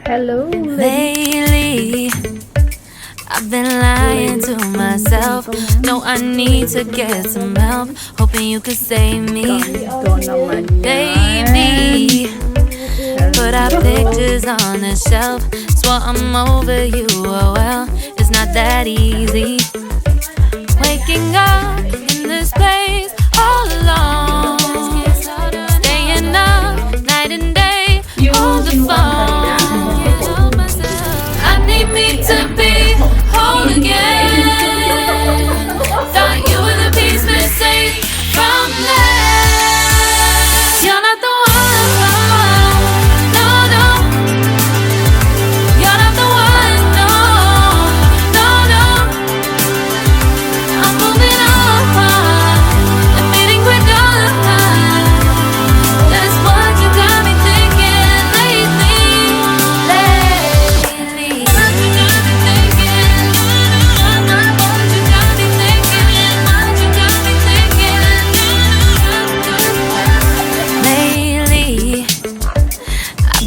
Hello. Lately, I've been lying to myself. No, I need to get some help. Hoping you could save me. Baby, put our pictures on the shelf. Swore I'm over you, oh well, it's not that easy. Waking up in this place all alone. Staying up night and day on the phone. I need me to be whole again. Thought you were the piece missing from that. You're not the one, no, no. You're not the one, no, no, no. I'm moving on, admitting we're done. That's what you got me thinking lately.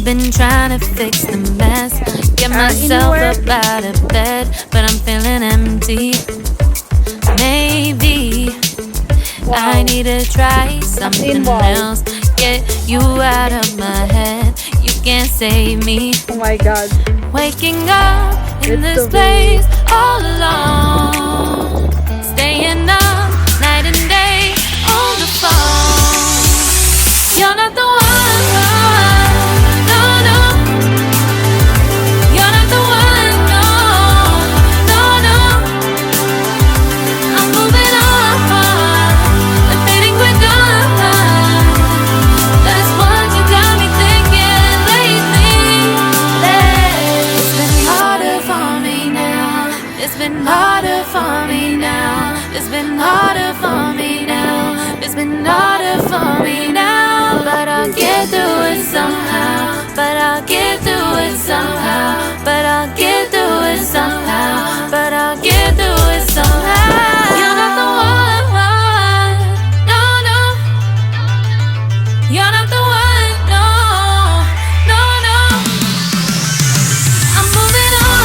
Been trying to fix the mess, get myself up out of bed, but I'm feeling empty. Maybe I need to try something else. Get you out of my head, you can't save me. Oh my god. Waking up in this place all alone. Staying up night and day on the phone. You're not the one. It's been harder for me now. It's been harder for me now. It's been harder for me now. But I'll get through it somehow. But I'll get through it somehow. But I'll get through it somehow. But I'll get through it somehow. You're not the one. No, no. You're not the one. No, no, no. I'm moving on.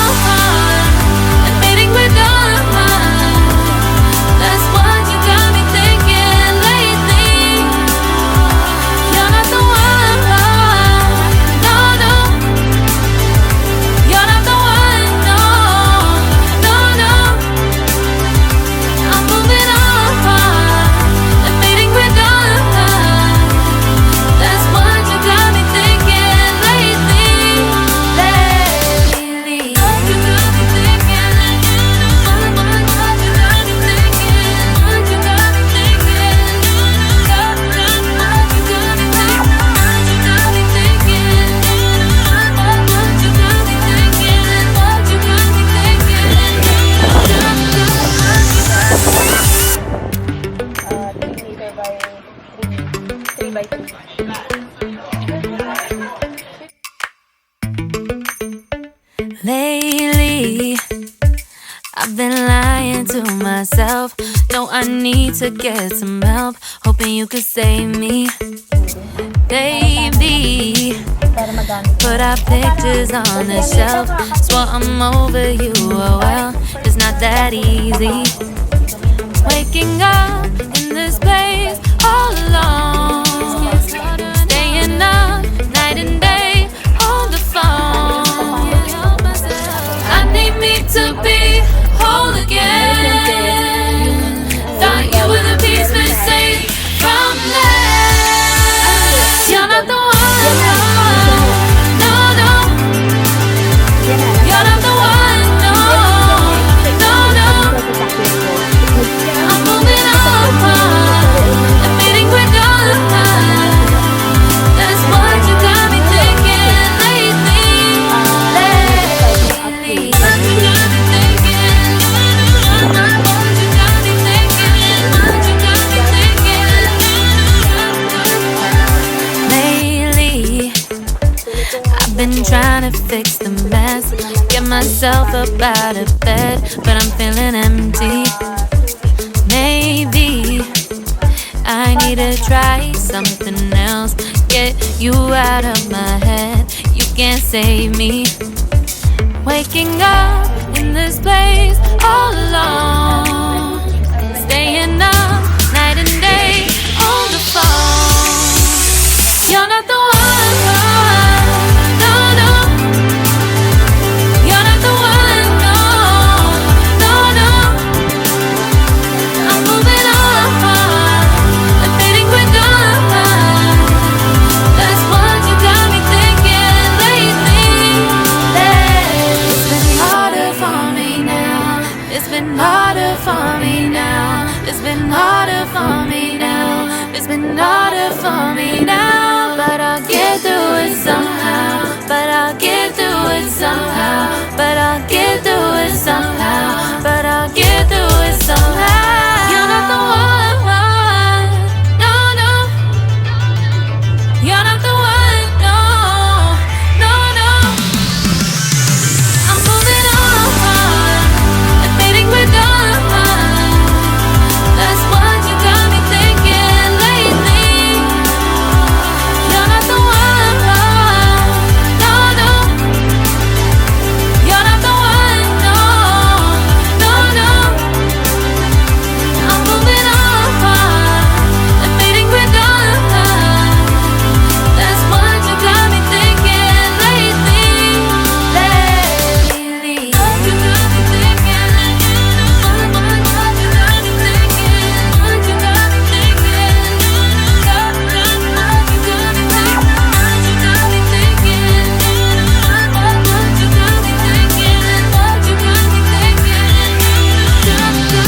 Lately, I've been lying to myself. No, I need to get some help. Hoping you could save me. Baby, put our pictures on the shelf. Swore I'm over you, oh well, it's not that easy. Waking up in this place all alone. Staying up night and day on the phone. I need me to be whole again. Thought you were the piece missing from that. You're not the one. No, no. You're not the one. No, no, no. I'm moving on, admitting we're done. That's what you got me thinking lately. Been trying to fix the mess, get myself myself up out of bed, but I'm feeling empty. Maybe I need to try something else. Get you out of my head, you can't save me. Waking up in this place all alone, staying up night and day on the phone. You're not the one, no, no. You're not the one, no, no, no. I'm moving on, I'm fading quick on. That's what you got me thinking lately. It's been harder for me now. It's been harder for me now. It's been harder for me now. It's been harder for me now. But I'll get through it somehow. But I'll get through it somehow. But I'll get through it somehow. But I'll get through it somehow. You're not the one, no, no. You're not the one, no, no, no. I'm moving on, I'm fading quick on. That's what you got me thinking lately. You're not the one, no, no. You're not the one, no, no, no. I'm moving on, I'm fading quick on. That's what you got me thinking lately. Lately. What you got me thinking. What you got me thinking. What you got me thinking. What you got me thinking. What you got me thinking. What you got me thinking. What you got me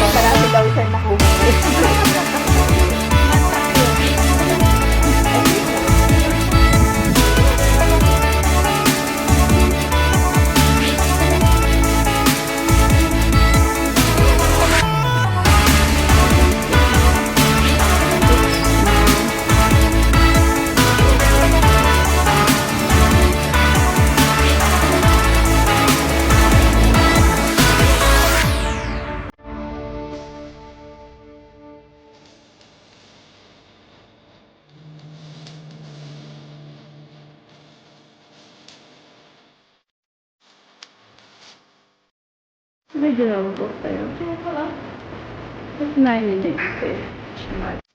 Marami daw siya nakuha. Medyo na po tayo. 9 minutes eh.